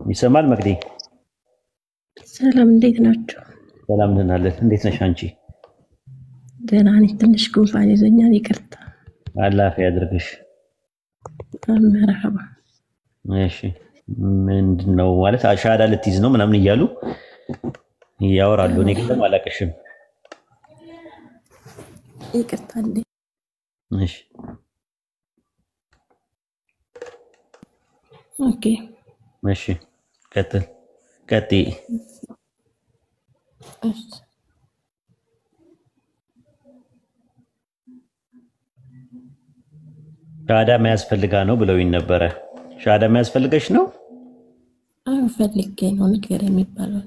ይሰማል መቅዲ? ሰላም እንዴት ናችሁ? ሰላም ነን አለን። እንዴት ነሽ አንቺ? ደህና ነኝ። ትንሽ ጉንፋን ይዞኛል፣ ይቅርታ። አላህ ያድርግሽ። መርሐባ። እሺ ምንድነው ማለት ሻሃዳ ልትይዝ ነው ምናምን እያሉ ያወራሉ። እኔ ግን አላውቅሽም። ይቅርታ እንዴ። እሺ ኦኬ እሺ ቀጥይ። እሺ ሻሃዳ የሚያስፈልጋ ነው ብለውኝ ነበረ። ሻሃዳ የሚያስፈልገሽ ነው? ፈልጌ ነው ነገር የሚባለው።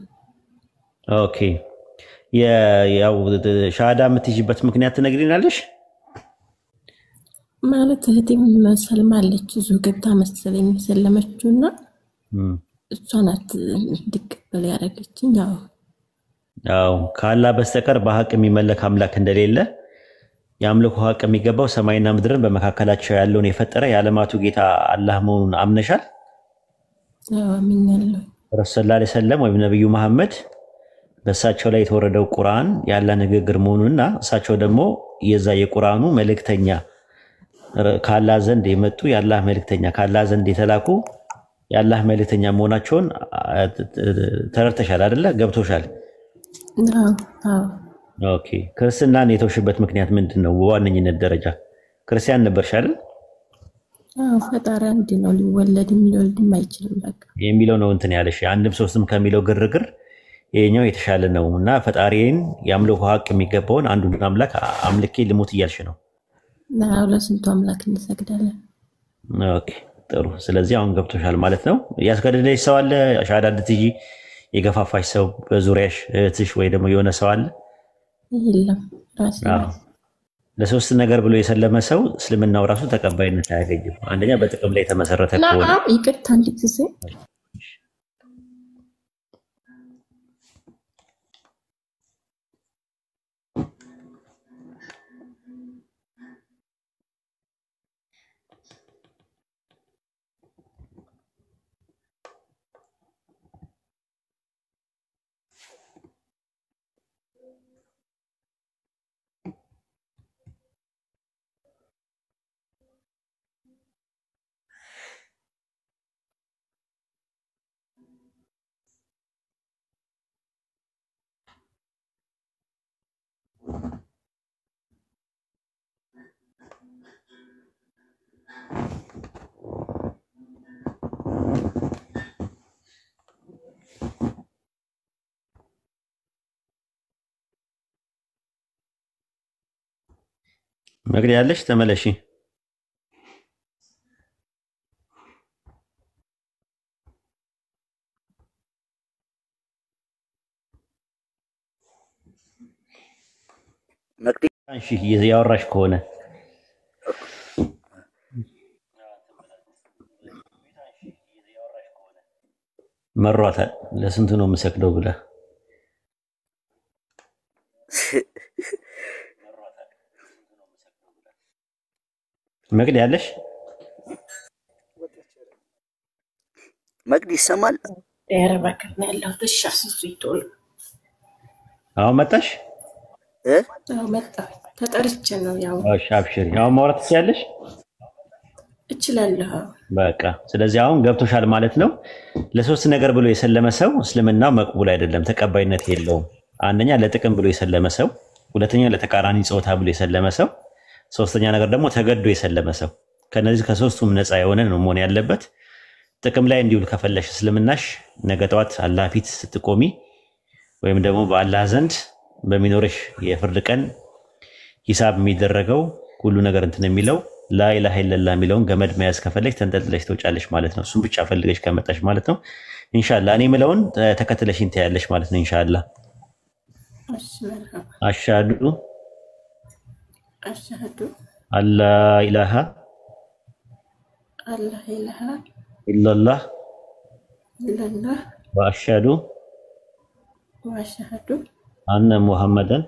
ኦኬ ያው ሻሃዳ የምትይዥበት ምክንያት ትነግሪናለሽ? ማለት እህቴም ሰልማለች እዙ ገብታ መሰለኝ ሰለመችውና እሷ ናት እንድቀበል ያደረገችኝ። ያው ከአላህ በስተቀር በሐቅ የሚመለክ አምላክ እንደሌለ የአምልኮ ሐቅ የሚገባው ሰማይና ምድርን በመካከላቸው ያለውን የፈጠረ የዓለማቱ ጌታ አላህ መሆኑን አምነሻል? አምኛለሁ። ረሱል ሰለላሁ ዐለይሂ ወሰለም ወይም ነብዩ መሐመድ በእሳቸው ላይ የተወረደው ቁርአን ያለ ንግግር መሆኑንና እሳቸው ደግሞ የዛ የቁርአኑ መልእክተኛ ከአላህ ዘንድ የመጡ የአላህ መልእክተኛ ከአላህ ዘንድ የተላኩ የአላህ መልእክተኛ መሆናቸውን ተረድተሻል አይደለ? ገብቶሻል? ኦኬ ክርስትናን የተውሽበት ምክንያት ምንድነው? በዋነኝነት ደረጃ ክርስቲያን ነበርሽ አይደል? ፈጣሪ አንድ ነው፣ ሊወለድም ሊወልድም አይችልም በቃ የሚለው ነው እንትን ያለሽ። አንድም ሶስትም ከሚለው ግርግር ይሄኛው የተሻለ ነው እና ፈጣሪን የአምልኮ ሐቅ የሚገባውን አንዱን አምላክ አምልኬ ልሙት እያልሽ ነው። ለስንቱ አምላክ እንሰግዳለን። ኦኬ ጥሩ። ስለዚህ አሁን ገብቶሻል ማለት ነው። ያስገደደሽ ሰው አለ? ሻሃዳ እንድትይዢ የገፋፋሽ ሰው በዙሪያሽ እህትሽ ወይ ደግሞ የሆነ ሰው አለ? የለም ራሴ ለሶስት ነገር ብሎ የሰለመ ሰው እስልምናው ራሱ ተቀባይነት አያገኝም። አንደኛ በጥቅም ላይ የተመሰረተ ከሆነ ይቅርታ አንዲት ጊዜ መግደል ያለሽ ተመለሺ። መቅዲ አንሺ ያወራሽ ከሆነ መሯታል። ለስንቱ ነው የምሰግደው ብለ መቅዲ ያለሽ መቅዲ ይሰማል? ያረባከት ነው ያለው ተሻስ ይቶል አሁን መጣሽ? መጣ ተጠርቼ ነው ያው። እሺ አብሽሪ። አሁን ማውራት ትችያለሽ? እችላለሁ። በቃ ስለዚህ አሁን ገብቶሻል ማለት ነው። ለሶስት ነገር ብሎ የሰለመ ሰው እስልምናው መቅቡል አይደለም፣ ተቀባይነት የለውም። አንደኛ ለጥቅም ብሎ የሰለመ ሰው፣ ሁለተኛ ለተቃራኒ ጾታ ብሎ የሰለመ ሰው፣ ሶስተኛ ነገር ደግሞ ተገዶ የሰለመ ሰው። ከነዚህ ከሶስቱም ነፃ የሆነ ነው መሆን ያለበት። ጥቅም ላይ እንዲውል ከፈለሽ እስልምናሽ ነገ ጠዋት አላህ ፊት ስትቆሚ ወይም ደግሞ በአላህ ዘንድ በሚኖርሽ የፍርድ ቀን ሂሳብ የሚደረገው ሁሉ ነገር እንትን የሚለው ላኢላሃ ኢለላህ የሚለውን ገመድ መያዝ ከፈለሽ ተንጠልጥለሽ ትወጫለሽ ማለት ነው። እሱን ብቻ ፈልገሽ ከመጣሽ ማለት ነው። ኢንሻአላህ እኔ የምለውን ተከትለሽ እንታያለሽ ማለት ነው። ኢንሻአላህ አሽሃዱ አላ ኢላሃ ኢለላህ ወአሽሃዱ አነ ሙሐመደን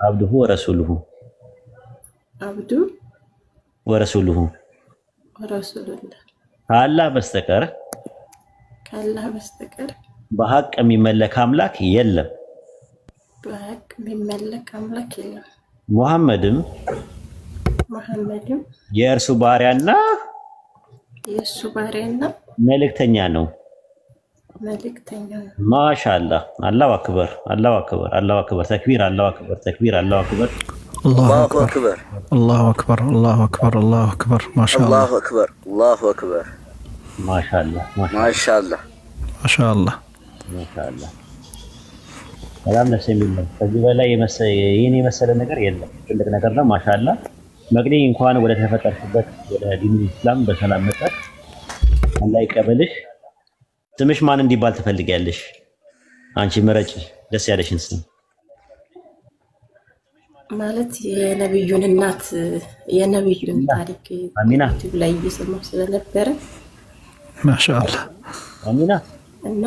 አብዱሁ ወረሱሉሁ ወረሱሉሁ ከአላህ በስተቀር ከአላህ በስተቀር በሐቅ የሚመለክ አምላክ የለም። በሐቅ የሚመለክ አምላክ የለም። ሙሐመድም የእርሱ ባሪያና መልእክተኛ ነው። ማሻአላህ። አላሁ አክበር፣ አላሁ አክበር፣ አላሁ አክበር። ተክቢር፣ አላሁ አክበር፣ ተክቢር፣ አላሁ አክበር፣ አላሁ አክበር፣ አላሁ አክበር፣ አላሁ አክበር፣ አላሁ አክበር። ማሻአላህ፣ አላሁ አክበር፣ አላሁ አክበር። ማሻአላህ፣ ማሻአላህ፣ ማሻአላህ፣ ማሻአላህ። በጣም ደስ የሚል ነው። ከዚህ በላይ ይሄን የመሰለ ነገር የለም። ትልቅ ነገር ነው። ማሻአላህ። መቅዲ እንኳን ወደ ተፈጠርሽበት ወደ ዲኑ ኢስላም በሰላም መጣሽ። አላህ ይቀበልሽ። ስምሽ ማን እንዲባል ትፈልጊያለሽ? አንቺ ምረጪ፣ ደስ ያለሽን ስም። ማለት የነብዩን እናት የነብዩን ታሪክ አሚና ላይ እየሰማሁ ስለነበረ ማሻአላህ አሚና እና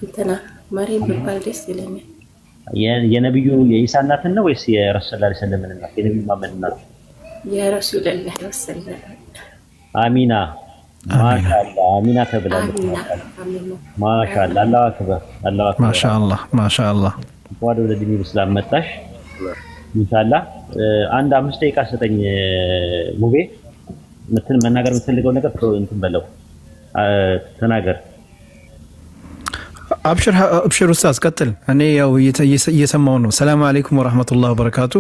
እንትና ማርያም ቢባል ደስ ይለኛል። የነብዩ የኢሳ እናት ነው ወይስ የረሱል ሰለላሁ ዐለይሂ ወሰለም እናት? የነብዩ መሐመድ እናት የረሱል ሰለላሁ ዐለይሂ ወሰለም አሚና። ማሻአላህ አሚና ተብላለች። ማሻአላህ። አላሁ አክበር፣ አላሁ አክበር። ማሻአላህ፣ ማሻአላህ። ወደ ዲኑ ኢስላም መጣሽ። ኢንሻአላህ አንድ 5 ደቂቃ ሰጠኝ ሙቤ። መናገር የምትፈልገው ነገር እንትን በለው ተናገር። አብሽር አብሽር ኡስታዝ ቀጥል። እኔ ያው እየሰማው ነው። ሰላም አለይኩም ወራህመቱላሂ ወበረካቱ።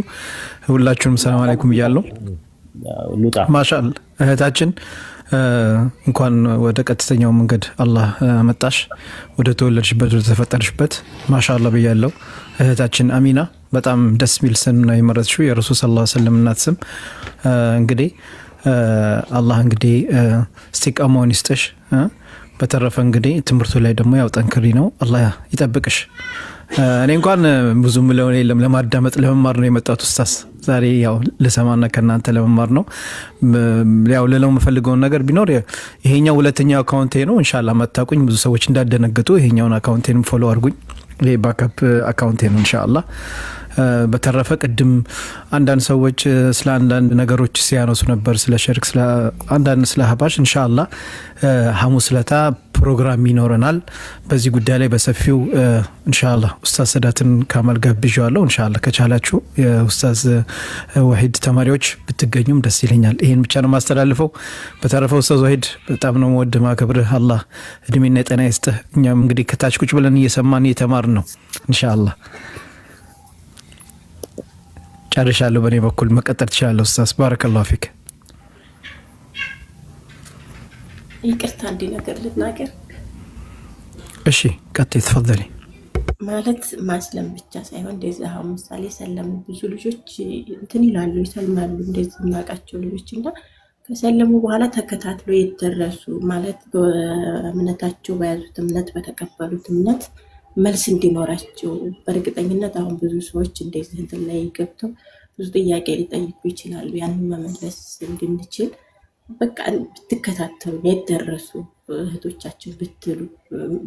ሁላችሁም ሰላም አለይኩም እያለሁ ሉጣ ማሻአላህ እህታችን እንኳን ወደ ቀጥተኛው መንገድ አላህ መጣሽ፣ ወደ ተወለድሽበት ወደ ተፈጠርሽበት ማሻአላህ ብያለሁ። እህታችን አሚና በጣም ደስ የሚል ስም ነው የመረጥሽው፣ የረሱል ሰለላሁ ዐለይሂ ወሰለም እናት ስም። እንግዲህ አላህ እንግዲህ እስቲቃማውን ይስጥሽ። በተረፈ እንግዲህ ትምህርቱ ላይ ደግሞ ያው ጠንክሪ ነው። አላህ ይጠብቅሽ። እኔ እንኳን ብዙ ምለው የለም ለማዳመጥ ለመማር ነው የመጣሁት ኡስታዝ። ዛሬ ያው ለሰማና ከናንተ ለመማር ነው። ያው ለለው የምፈልገው ነገር ቢኖር ይሄኛው ሁለተኛው አካውንቴ ነው። ኢንሻአላህ መታቁኝ ብዙ ሰዎች እንዳደነገጡ ይሄኛውን አካውንቴንም ፎሎ አድርጉኝ። ይሄ ባካፕ አካውንቴ ነው ኢንሻአላህ። በተረፈ ቅድም አንዳንድ ሰዎች ስለ አንዳንድ ነገሮች ሲያነሱ ነበር፣ ስለ ሸርክ፣ ስለ አንዳንድ ስለ ሀባሽ። ኢንሻአላህ ሐሙስ ለታ ፕሮግራም ይኖረናል በዚህ ጉዳይ ላይ በሰፊው ኢንሻአላህ። ኡስታዝ ሰዳትን ካማል ጋብዣለሁ። ኢንሻአላህ ከቻላችሁ የኡስታዝ ወሂድ ተማሪዎች ብትገኙም ደስ ይለኛል። ይሄን ብቻ ነው ማስተላልፈው። በተረፈ ኡስታዝ ወሂድ በጣም ነው ወድ ማከብርህ። አላህ እድሜና ጤና ይስጥህ። እኛም እንግዲህ ከታች ቁጭ ብለን እየሰማን እየተማርን ነው ኢንሻአላህ። ጨርሻለሁ በኔ በኩል መቀጠል ትችላለህ ኡስታዝ። ባረከላሁ ፊክ። ይቅርታ አንድ ነገር ልናገር። እሺ ቀጥይ ተፈضلي። ማለት ማስለም ብቻ ሳይሆን እንደዚህ አሁን ምሳሌ ሰለሙ ብዙ ልጆች እንትን ይላሉ ይሰልማሉ እንደዚህ እናቃቸው ልጆችና ከሰለሙ በኋላ ተከታትሎ ይደረሱ ማለት በእምነታቸው በያዙት እምነት በተቀበሉት እምነት መልስ እንዲኖራቸው በእርግጠኝነት አሁን ብዙ ሰዎች እንደዚህ እንትን ላይ ገብተው ብዙ ጥያቄ ሊጠይቁ ይችላሉ። ያንን መመለስ እንድንችል በቃ ብትከታተሉ ይደረሱ እህቶቻችን ብትሉ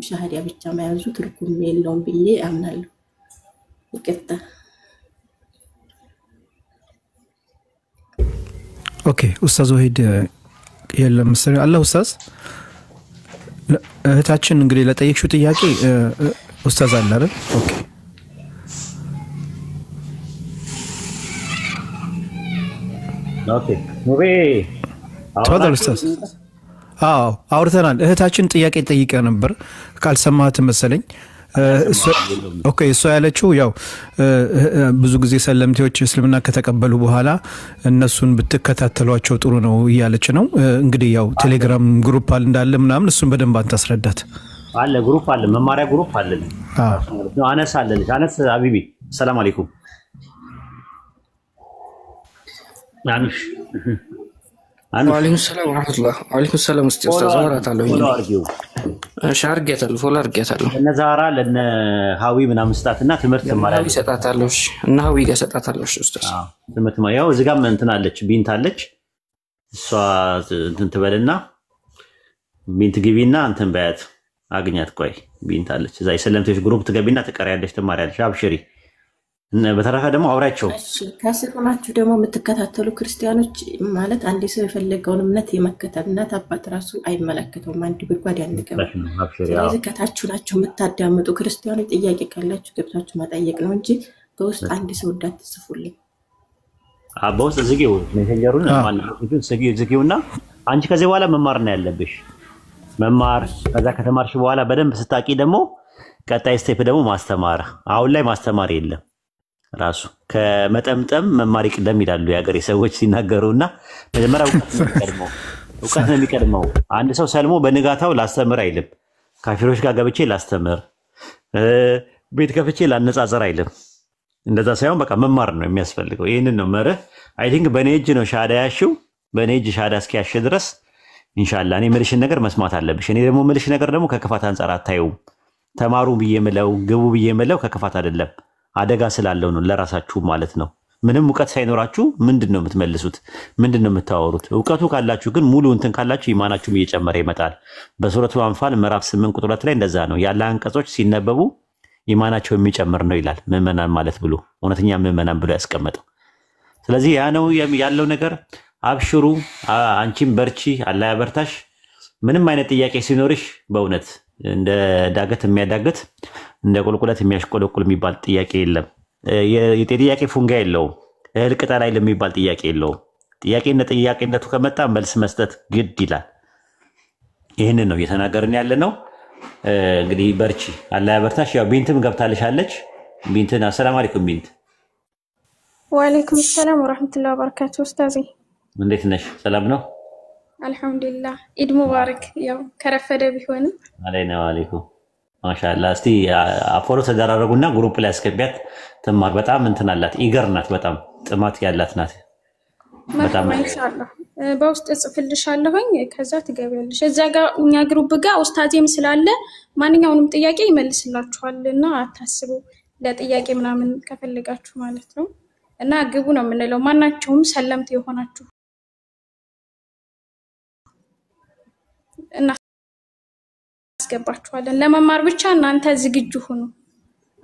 ሻሃዳ ብቻ መያዙ ትርጉም የለውም ብዬ አምናለሁ። ይቅርታ። ኦኬ ኡስታዝ ወሂድ የለም መሰለኝ አለ ኡስታዝ። እህታችን እንግዲህ ለጠየቅሽው ጥያቄ ኡስታዝ አለ አይደል? ኦኬ ኦኬ ሙቤ ተፈضل ኡስታዝ። አዎ አውርተናል። እህታችን ጥያቄ ጠይቀ ነበር ካልሰማህት መሰለኝ። ኦኬ እሷ ያለችው ያው ብዙ ጊዜ ሰለምቴዎች እስልምና ከተቀበሉ በኋላ እነሱን ብትከታተሏቸው ጥሩ ነው እያለች ነው። እንግዲህ ያው ቴሌግራም ግሩፕ አለ እንዳለ ምናምን እሱን በደንብ አንተ አስረዳት። አለ ግሩፕ አለ፣ መማሪያ ግሩፕ አለ። አነስ አለልሽ። አነስ ሀቢቢ ሰላም አለይኩም አንሽ ወአለይኩም ሰላም ወራህመቱላህ። ወአለይኩም ሰላም ኡስታዝ ዛራታለሁ። ሻርጌታለሁ ፎሎ አርጌታለሁ። እነ ዛራ ለነ ሀዊ ምናምን ስጣትና ትምህርት ትማራለች ሰጣታለሁ። እና ሀዊ ጋር ሰጣታለሁ ኡስታዝ። ትምህርት ያው እዚህ ጋር እንትን አለች ቢንት አለች። እሷ እንትን ትበልና ቢንት ግቢና እንትን በያት አግኛት። ቆይ ቢንት አለች እዛ የሰለምቴዎች ግሩፕ ትገቢና ትቀሪያለሽ፣ ትማሪያለሽ። አብሽሪ በተረፈ ደግሞ አውራቸው ከስር ሆናችሁ ደግሞ የምትከታተሉ ክርስቲያኖች ማለት አንድ ሰው የፈለገውን እምነት የመከተል እናት አባት ራሱ አይመለከተውም። አንድ ጉድጓድ ያንገባል። ስለዚህ ከታችሁ ናችሁ የምታዳምጡ ክርስቲያኖች ጥያቄ ካላችሁ ገብታችሁ መጠየቅ ነው እንጂ በውስጥ አንድ ሰው እንዳትጽፉልኝ። በውስጥ ዝጊው ሜሴንጀሩን ዝጊውና አንቺ ከዚህ በኋላ መማር ነው ያለብሽ። መማር ከዛ ከተማርሽ በኋላ በደንብ ስታቂ ደግሞ ቀጣይ ስቴፕ ደግሞ ማስተማር። አሁን ላይ ማስተማር የለም። ራሱ ከመጠምጠም መማር ይቅደም ይላሉ የሀገሬ ሰዎች ሲናገሩና መጀመሪያ እውቀት ነው የሚቀድመው። አንድ ሰው ሰልሞ በንጋታው ላስተምር አይልም። ካፊሮች ጋር ገብቼ ላስተምር፣ ቤት ከፍቼ ላነጻጽር አይልም። እንደዛ ሳይሆን በቃ መማር ነው የሚያስፈልገው። ይሄንን ነው መርህ። አይ ቲንክ በኔ እጅ ነው ሻዳ ያሽው። በኔ እጅ ሻዳ እስኪያሽ ድረስ ኢንሻአላህ እኔ ምልሽን ነገር መስማት አለብሽ። እኔ ደግሞ ምልሽ ነገር ደግሞ ከክፋት አንፃር አታዩም። ተማሩ ብዬ ምለው ግቡ ብዬ ምለው ከክፋት አይደለም፣ አደጋ ስላለው ነው ለራሳችሁ ማለት ነው። ምንም ዕውቀት ሳይኖራችሁ ምንድነው የምትመልሱት? ምንድነው የምታወሩት? ዕውቀቱ ካላችሁ ግን ሙሉ እንትን ካላችሁ ኢማናችሁም እየጨመረ ይመጣል። በሱረቱ አንፋል ምዕራፍ 8 ቁጥር 2 ላይ እንደዛ ነው። ያለ አንቀጾች ሲነበቡ ኢማናቸው የሚጨምር ነው ይላል። ምዕመናን ማለት ብሎ እውነተኛ ምዕመናን ብሎ ያስቀመጠው። ስለዚህ ያ ነው ያለው ነገር። አብሽሩ፣ አንቺም በርቺ፣ አላህ ያበርታሽ። ምንም አይነት ጥያቄ ሲኖርሽ በእውነት እንደ ዳገት የሚያዳገት እንደ ቁልቁለት የሚያሽቆለቁል የሚባል ጥያቄ የለም። የጥያቄ ፉንጋ የለውም። እህል ቅጠል አይል የሚባል ጥያቄ የለውም። ጥያቄነቱ ከመጣ መልስ መስጠት ግድ ይላል። ይህንን ነው እየተናገርን ያለ ነው። እንግዲህ በርቺ፣ አላህ ያበርታሽ። ያው ቢንትም ገብታልሻለች። ቢንትን አሰላሙ አለይኩም። ቢንት ወአለይኩም ሰላም ወራህመቱላሂ ወበረካቱ። ኡስታዚ እንዴት ነሽ? ሰላም ነው አልሐምዱሊላህ። ኢድ ሙባረክ። ያው ከረፈደ ቢሆንም አለይና ወአለይኩም ማሻአላህ። እስቲ አፎሎ ተደራረጉና ግሩፕ ላይ አስገቢያት ትማር። በጣም እንትን አላት፣ ኢገር ናት፣ በጣም ጥማት ያላት ናት። በጣም ኢንሻአላህ በውስጥ ጽፍልሻለሁኝ፣ ከዛ ትገቢያለሽ። እዛ ጋር እኛ ግሩፕ ጋር ኡስታዚም ስላለ ማንኛውንም ጥያቄ ይመልስላችኋልና አታስቡ። ለጥያቄ ምናምን ከፈልጋችሁ ማለት ነው። እና ግቡ ነው የምንለው። ማናቸውም ሰለምት የሆናችሁ እና አስገባችኋለን። ለመማር ብቻ እናንተ ዝግጁ ሁኑ።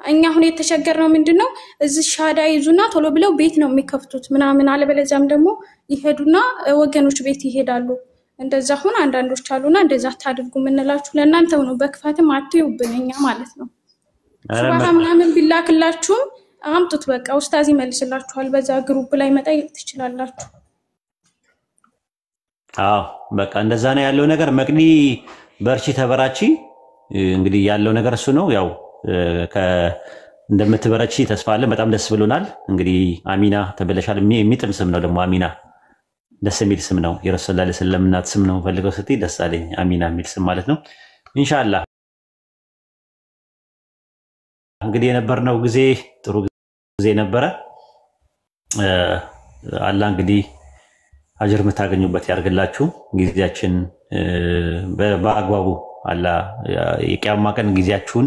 እኛ አሁን የተቸገርነው ምንድነው እዚህ ሻዳ ይዙና ቶሎ ብለው ቤት ነው የሚከፍቱት ምናምን፣ አለበለዚያም ደግሞ ይሄዱና ወገኖች ቤት ይሄዳሉ። እንደዛ ሁን አንዳንዶች አሉና እንደዛ ታድርጉ ምንላችሁ ለእናንተው ነው። በክፋትም አትዩብን እኛ ማለት ነው። ሱብሃን ምናምን ቢላክላችሁ አምጡት፣ በቃ ኡስታዝ ይመልስላችኋል። በዛ ግሩፕ ላይ መጠየቅ ትችላላችሁ። አዎ በቃ እንደዛ ነው ያለው ነገር። መቅዲ በርቺ፣ ተበራቺ። እንግዲህ ያለው ነገር እሱ ነው። ያው እንደምትበረቺ ተስፋ አለን። በጣም ደስ ብሎናል። እንግዲህ አሚና ተበለሻል። የሚጥም ስም ነው ደግሞ አሚና፣ ደስ የሚል ስም ነው። የረሱል ሰለላሁ ዐለይሂ ወሰለም እናት ስም ነው ፈልገው ስትይ ደስ አለኝ። አሚና የሚል ስም ማለት ነው። ኢንሻአላህ እንግዲህ የነበርነው ጊዜ ጥሩ ጊዜ ነበረ። አላህ እንግዲህ አጅር የምታገኙበት ያርግላችሁ። ጊዜያችን በአግባቡ አላህ የቂያማ ቀን ጊዜያችሁን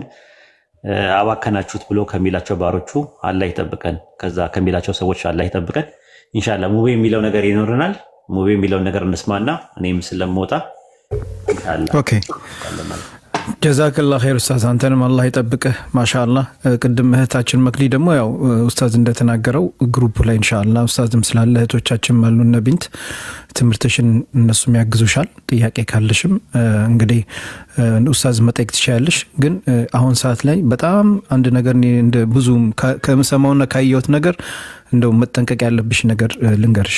አባከናችሁት ብሎ ከሚላቸው ባሮቹ አላህ ይጠብቀን። ከዛ ከሚላቸው ሰዎች አላህ ይጠብቀን። ኢንሻአላህ ሙቤ የሚለው ነገር ይኖርናል። ሙቤ የሚለው ነገር እንስማና እኔም ስለምወጣ ኢንሻአላህ ኦኬ ጀዛከላህ ኸይር ኡስታዝ፣ አንተንም አላህ ይጠብቅህ። ማሻአላህ ቅድም እህታችን መክሊ ደግሞ ያው ኡስታዝ እንደተናገረው ግሩፕ ላይ ኢንሻአላህ ኡስታዝም ስላለ እህቶቻችን ማሉና ቢንት ትምህርትሽን እነሱም ያግዙሻል። ጥያቄ ካለሽም እንግዲህ ኡስታዝ መጠየቅ ትችያለሽ። ግን አሁን ሰዓት ላይ በጣም አንድ ነገር እንደ ብዙ ከመሰማውና ካየሁት ነገር እንደው መጠንቀቅ ያለብሽ ነገር ልንገርሽ።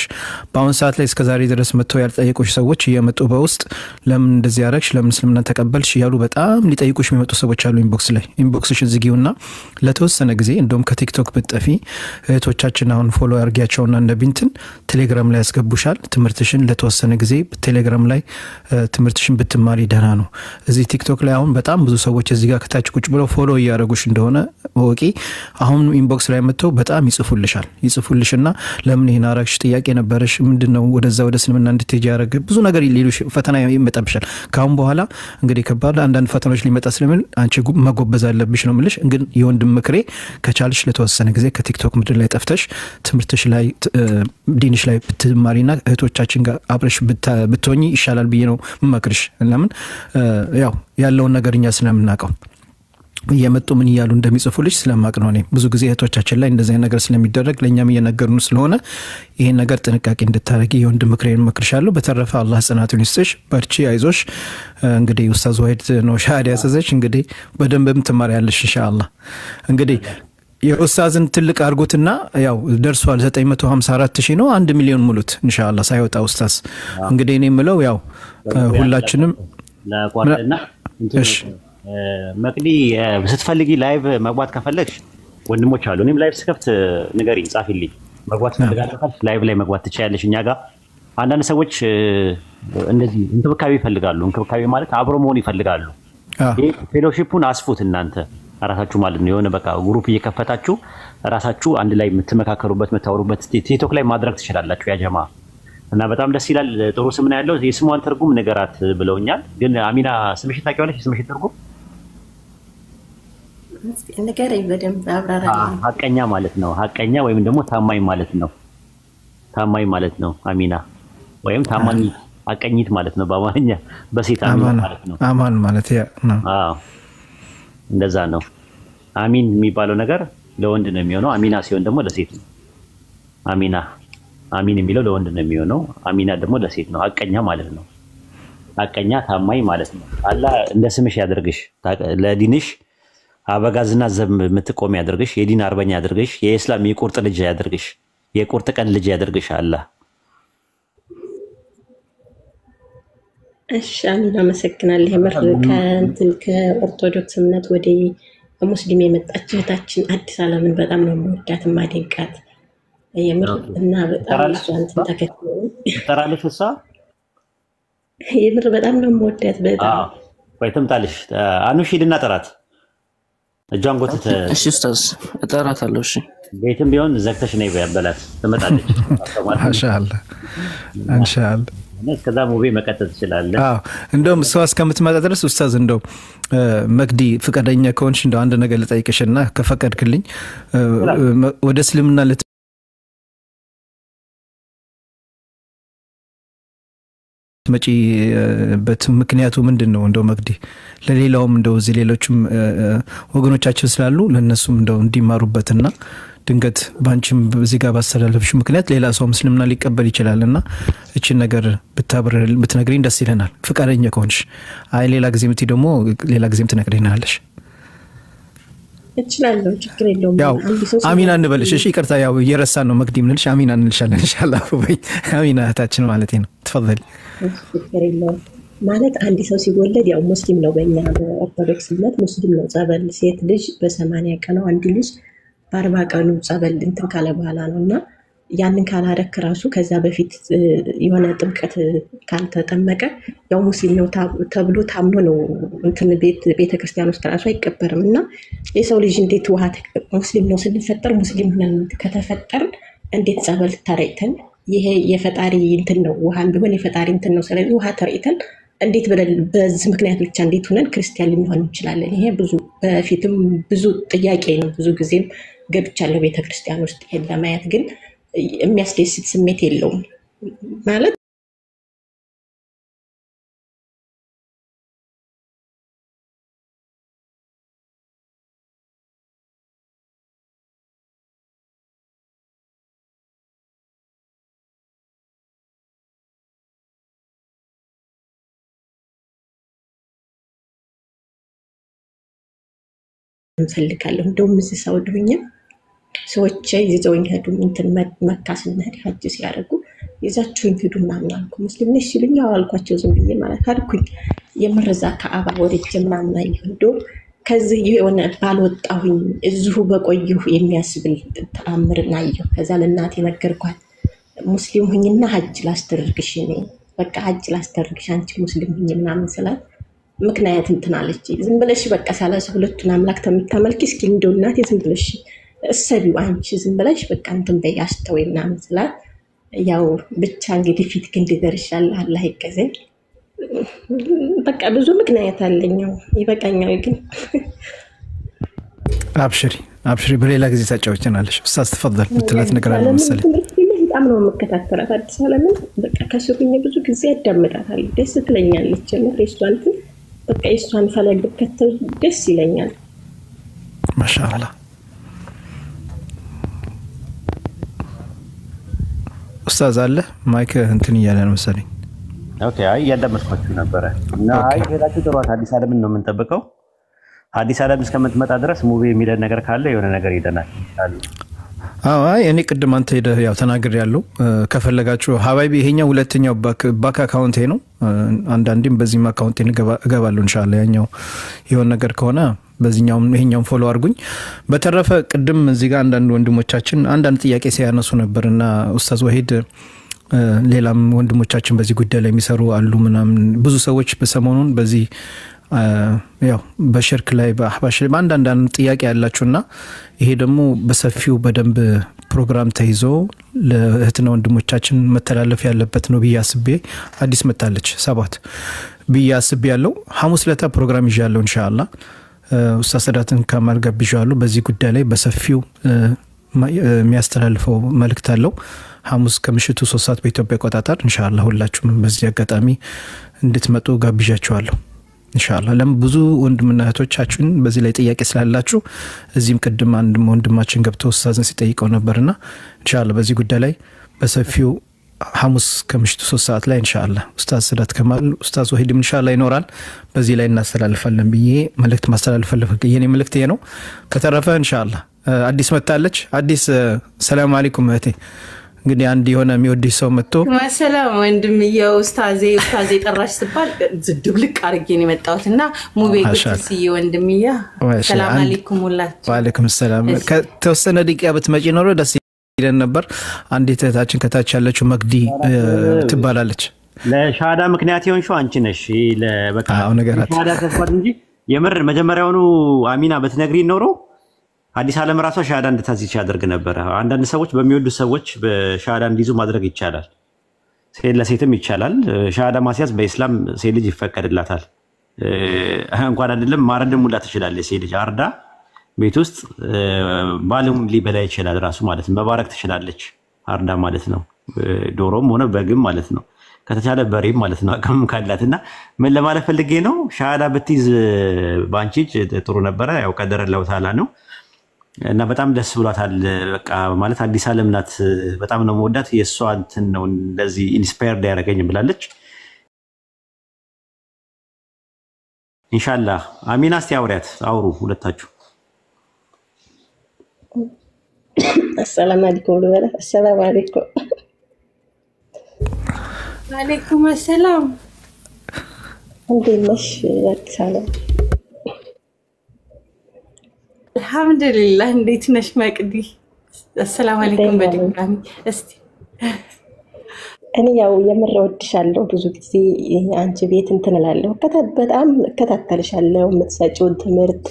በአሁን ሰዓት ላይ እስከዛሬ ድረስ መጥተው ያልጠየቁሽ ሰዎች እየመጡ በውስጥ ለምን እንደዚህ ያረግሽ፣ ለምን እስልምና ተቀበልሽ ያሉ በጣም ሊጠይቁሽ የሚመጡ ሰዎች አሉ። ኢንቦክስ ላይ ኢንቦክስሽን ዝጊውና ለተወሰነ ጊዜ እንደውም ከቲክቶክ ብትጠፊ እህቶቻችን አሁን ፎሎ አድርጊያቸውና እንደ ቢንትን ቴሌግራም ላይ ያስገቡሻል። ትምህርትሽን ለተወሰነ ጊዜ ቴሌግራም ላይ ትምህርትሽን ብትማሪ ደህና ነው። እዚህ ቲክቶክ ላይ አሁን በጣም ብዙ ሰዎች እዚህ ጋር ከታች ቁጭ ብለው ፎሎ እያደረጉሽ እንደሆነ ወቂ። አሁን ኢንቦክስ ላይ መጥተው በጣም ይጽፉልሽና ለምን ይሄን አረግሽ፣ ጥያቄ ነበርሽ፣ ምንድነው ወደዛ ወደ እስልምና እንድትሄጂ ያረገ ብዙ ነገር ሊሉሽ ፈተና ይመጣብሻል። ካሁን በኋላ እንግዲህ ከባድ አንዳንድ ፈተናዎች ሊመጣ ስለምን አንቺ መጎበዝ አለብሽ ነው የምልሽ። ግን የወንድም ምክሬ ከቻልሽ ለተወሰነ ጊዜ ከቲክቶክ ምድር ላይ ጠፍተሽ ትምህርትሽ ላይ ዲንሽ ላይ ብትማሪና እህቶቻችን ጋር አብረሽ ብትሆኚ ይሻላል ብዬ ነው መክርሽ። ለምን ያው ያለውን ነገር እኛ ስለምናውቀው እየመጡ ምን ይያሉ እንደሚጽፉልሽ ስለማቅ ነው። እኔ ብዙ ጊዜ እህቶቻችን ላይ እንደዚህ ነገር ስለሚደረግ ለኛም እየነገሩን ስለሆነ ይሄን ነገር ጥንቃቄ እንድታረጊ የወንድ ምክሬን መክርሻለሁ። በተረፈ አላህ ጽናቱን ይስጥሽ፣ በርቺ፣ አይዞሽ። እንግዲህ ኡስታዝ ዋሂድ ነው ሻሃዳ ያዘዘሽ። እንግዲህ በደንብም ትማሪያለሽ ኢንሻአላህ። እንግዲህ የኡስታዝን ትልቅ አርጉትና ያው ደርሷል 954,000 ነው 1 ሚሊዮን ሙሉት ኢንሻአላህ ሳይወጣ ኡስታዝ። እንግዲህ እኔ የምለው ያው ሁላችንም ለቋርጥና እሺ መቅዲ ስትፈልጊ ላይቭ መግባት ከፈለግሽ ወንድሞች አሉ። እኔም ላይቭ ስከፍት ንገሪኝ፣ ጻፊልኝ። መግባት ፈልጋለሁ ካልሽ ላይቭ ላይ መግባት ትችያለሽ። እኛ ጋር አንዳንድ ሰዎች እንደዚህ እንክብካቤ ይፈልጋሉ። እንክብካቤ ማለት አብሮ መሆን ይፈልጋሉ። ይሄ ፌሎሺፑን አስፉት እናንተ ራሳችሁ ማለት ነው። የሆነ በቃ ግሩፕ እየከፈታችሁ ራሳችሁ አንድ ላይ የምትመካከሩበት የምታወሩበት ቲክቶክ ላይ ማድረግ ትችላላችሁ ያ ጀማ እና በጣም ደስ ይላል። ጥሩ ስም ነው ያለው። የስሟን ትርጉም ንገራት ብለውኛል። ግን አሚና ስምሽ ታውቂዋለሽ? የስምሽ ትርጉም ንገረኝ በደንብ አብራራልኝ። ሀቀኛ ማለት ነው። ሀቀኛ ወይም ደግሞ ታማኝ ማለት ነው። ታማኝ ማለት ነው አሚና፣ ወይም ታማኝ ሀቀኝት ማለት ነው በአማርኛ። በሴት አሚና ማለት ነው። አማን ማለት ያ ነው። አዎ እንደዛ ነው። አሚን የሚባለው ነገር ለወንድ ነው የሚሆነው። አሚና ሲሆን ደግሞ ለሴት ነው። አሚና አሚን የሚለው ለወንድ ነው የሚሆነው። አሚና ደግሞ ለሴት ነው። ሀቀኛ ማለት ነው። ሀቀኛ ታማኝ ማለት ነው። አላህ እንደ ስምሽ ያድርግሽ። ለዲንሽ አበጋዝና ዘብ የምትቆም ያድርግሽ። የዲን አርበኛ ያድርግሽ። የኢስላም የቁርጥ ልጅ ያድርግሽ። የቁርጥ ቀን ልጅ ያድርግሽ አላህ። እሺ አሚን፣ አመሰግናለሁ። የምር ከኦርቶዶክስ እምነት ወደ ሙስሊም የመጣች እህታችን አዲስ አለምን በጣም ነው የምወዳት የማደንቃት የምር እና በጣም እሷን ተከትሎ ተራለች። እሷ የምር በጣም ነው የምወዳት በጣም። ወይ ትምጣልሽ። አኑሽ ሂድና ጥራት። እጇን ጎትተ እሺ ኡስታዝ እጠራታለሁ። እሺ ቤትም ቢሆን ዘግተሽ ነው ያበላት። ትመጣለች ኢንሻአላህ ኢንሻአላህ። እስከዛ ሙቪ መቀጠል ትችላለህ። አዎ እንደውም እሷ እስከምትመጣ ድረስ ኡስታዝ እንደው መቅዲ ፍቃደኛ ከሆንሽ እንደው አንድ ነገር ልጠይቅሽና ከፈቀድክልኝ ወደ እስልምና መጪበት ምክንያቱ ምንድነው? እንደው መቅዲ ለሌላውም እንደው እዚህ ሌሎችም ወገኖቻችን ስላሉ ለነሱም እንደው እንዲማሩበትና ድንገት ባንቺም በዚህ ጋር ባስተላለፍሽ ምክንያት ሌላ ሰው እስልምና ሊቀበል ይችላልና እቺን ነገር ብትነግሪኝ ደስ ይለናል ፍቃደኛ ከሆንሽ። አይ ሌላ ጊዜም ደግሞ ሌላ ጊዜም ትነግሪናለሽ። እችላለሁ፣ ችግር የለውም። ያው አሚና እንበልሽ። እሺ ይቅርታ፣ ያው እየረሳን ነው መቅዲ ምንልሽ አሚና እንልሻለን ኢንሻአላህ። ወይ አሚና እህታችን ማለት ነው። ተፈضل። ችግር የለውም ማለት አንድ ሰው ሲወለድ ያው ሙስሊም ነው። በእኛ በኦርቶዶክስ እምነት ሙስሊም ነው። ጸበል ሴት ልጅ በ80 ቀኑ አንድ ልጅ በ40 ቀኑ ጸበል እንትን ካለ በኋላ ነውና ያንን ካላረክ ራሱ ከዛ በፊት የሆነ ጥምቀት ካልተጠመቀ ያው ሙስሊም ነው ተብሎ ታምኖ ነው እንትን ቤተክርስቲያን ውስጥ ራሱ አይቀበርም። እና የሰው ልጅ እንዴት ውሃ ሙስሊም ነው ስንፈጠር ሙስሊም ሆነን ከተፈጠር እንዴት ጸበል ተረይተን ይሄ የፈጣሪ እንትን ነው ውሃን ቢሆን የፈጣሪ እንትን ነው። ስለዚህ ውሃ ተረይተን እንዴት ብለን በዚህ ምክንያት ብቻ እንዴት ሆነን ክርስቲያን ልንሆን እንችላለን? ይሄ ብዙ በፊትም ብዙ ጥያቄ ነው። ብዙ ጊዜም ገብቻለሁ ቤተክርስቲያን ውስጥ ይሄን ለማየት ግን የሚያስደስት ስሜት የለውም ማለት እንፈልጋለሁ። እንደውም እዚህ ሳውዲ ሆኜ ሰዎች ይዘውኝ ሄዱ። እንትን መካ ስንሄድ ሀጅ ሲያደርጉ ይዛችሁኝ ሂዱ ምናምን አልኩ። ሙስሊም ነሽ ሲሉኝ ያው አልኳቸው ዝም ብዬ ማለት አልኩኝ። የምርዛ ከአባ ወደጀ ምናምን አይሁዶ ከዚህ የሆነ ባልወጣሁኝ እዚሁ በቆየሁ የሚያስብል ተአምርና አየሁ። ከዛ ለእናቴ ነገርኳት። ሙስሊም ሁኝና ሀጅ ላስደርግሽ ነው በቃ ሀጅ ላስደርግሽ አንቺ ሙስሊም ሁኝ ምናምን ስላት ምክንያት እንትን አለች። ዝም ብለሽ በቃ 32ቱን አምላክ ተምታመልኪ እስኪ እንደው እናቴ ዝም ብለሽ እሰቢው አንቺ ዝም ብለሽ በቃ እንትን በያስተው ምናምን ስላት ያው ብቻ እንግዲህ ፊት ግን ደርሻለሁ አላህ ይገዘኝ። በቃ ብዙ ምክንያት አለኛው ይበቃኛል። ግን አብሽሪ በሌላ ጊዜ ታጫውተናለሽ። ኡስታዝ ተፈضل ምትላት ነገር አለ መሰለኝ። በጣም ነው መከታተላት አዲስ አለምን በቃ ከሱብኝ ብዙ ጊዜ ያዳምጣታል። ደስ ትለኛለች። ሬስቶራንት በቃ እሷን ፈለግ ከተል ደስ ይለኛል። ማሻአላህ ኡስታዝ አለ ማይክ እንትን እያለ ነው መሰለኝ ኦኬ አይ ያዳመጥኳችሁ ነበር እና አይ ሄዳችሁ ጥሯት አዲስ ዓለምን ነው የምንጠብቀው አዲስ ዓለም እስከምትመጣ ድረስ ሙቪ የሚለን ነገር ካለ የሆነ ነገር ይደናል አይ እኔ ቅድም አንተ ሄደህ ያው ተናግር ያለው ከፈለጋችሁ ሀባይቢ ይሄኛው ሁለተኛው ባክ አካውንቴ ነው አንዳንዴም በዚህ አካውንቴ እገባለሁ ኢንሻአላህ ያኛው የሆነ ነገር ከሆነ በዚህኛው ይሄኛው ፎሎ አድርጉኝ በተረፈ ቅድም እዚህ ጋር አንዳንድ ወንድሞቻችን አንዳንድ ጥያቄ ሲያነሱ ነበርና ኡስታዝ ወሂድ ሌላም ወንድሞቻችን በዚህ ጉዳይ ላይ የሚሰሩ አሉ ምናምን ብዙ ሰዎች በሰሞኑን በዚህ ያው በሽርክ ላይ በአህባሽ አንዳንድ ጥያቄ ያላችሁና ይሄ ደግሞ በሰፊው በደንብ ፕሮግራም ተይዞ ለእህትና ወንድሞቻችን መተላለፍ ያለበት ነው በያስቤ አዲስ መታለች 7 በያስቤ ያለው ሐሙስ ለታ ፕሮግራም ይዣለሁ ኢንሻአላህ ኡስታዝ ሰዳትን ከማል ጋብዣለሁ በዚህ ጉዳይ ላይ በሰፊው የሚያስተላልፈው መልእክት አለው ሐሙስ ከምሽቱ 3 ሰዓት በኢትዮጵያ ቆጣጣር ኢንሻአላህ ሁላችሁም በዚህ አጋጣሚ እንድትመጡ ጋብዣችኋለሁ ኢንሻአላህ ለብዙ ወንድምና እህቶቻችን በዚህ ላይ ጥያቄ ስላላችሁ እዚህም ቅድም አንድ ወንድማችን ገብቶ ኡስታዝን ሲጠይቀው ነበርና ኢንሻአላህ በዚህ ጉዳይ ላይ በሰፊው ሐሙስ ከምሽቱ 3 ሰዓት ላይ ኢንሻአላህ ኡስታዝ ሰዳት ከማል ኡስታዝ ወሂድ ኢንሻአላህ ይኖራል በዚህ ላይ እናስተላልፋለን ብዬ መልእክት ማስተላለፍ የኔ መልእክት ነው ከተረፈ ኢንሻአላህ አዲስ መጣለች አዲስ ሰላም አለይኩም እህቴ እንግዲህ አንድ የሆነ የሚወድሽ ሰው መጥቶ ሰላም ወንድምዬው ኡስታዜ ጠራሽ ሲባል ዝድብልቅ አርጌ ነው የመጣሁትና ሙቤ ግጥሲ ወንድምያ ሰላም አለይኩም ወላሂ ወአለይኩም ሰላም ከተወሰነ ደቂቃ ብትመጪ ኖሮ ደስ ይለን ነበር አንዲት እህታችን ከታች ያለችው መግዲ ትባላለች ለሻዳ ምክንያት ይሆንሽው አንቺ ነሽ ለበቃ ሻዳ ተፈቀደ እንጂ የምር መጀመሪያውኑ አሚና በትነግሪ ኖሮ አዲስ ዓለም ራሷ ሻዳ እንድታዚች ያደርግ ነበር አንዳንድ ሰዎች በሚወዱ ሰዎች በሻዳ እንዲዙ ማድረግ ይቻላል ሴት ለሴትም ይቻላል ሻዳ ማስያዝ በእስላም ሴት ልጅ ይፈቀድላታል እንኳን አይደለም ማረድም ሙላ ትችላለች ሴት ልጅ አርዳ ቤት ውስጥ ባለም ሊበላ ይችላል ራሱ ማለት ነው መባረክ ትችላለች አርዳ ማለት ነው ዶሮም ሆነ በግም ማለት ነው ከተቻለ በሬም ማለት ነው አቀም ካላትና ምን ለማለት ፈልጌ ነው ሻዳ ብትይዝ ባንቺ ጥሩ ነበር ያው ቀደረላው ታላ ነው እና በጣም ደስ ብሏታል በቃ ማለት አዲስ ዓለም ናት በጣም ነው መወዳት የሷ እንትን ነው እንደዚህ ኢንስፓየርድ ያደረገኝ ብላለች ኢንሻአላህ አሚና አስተያውሪያት አውሩ ሁለታችሁ السلام عليكم ورحمة السلام عليكم وعليكم السلام عندي مش سلام الحمد لله እንዴት ነሽ መቅዲ السلام عليكم በድጋሚ እስቲ እኔ ያው የምር ወድሻለሁ ብዙ ጊዜ አንቺ ቤት እንትንላለሁ በጣም እከታተልሻለሁ የምትሰጪው ትምህርት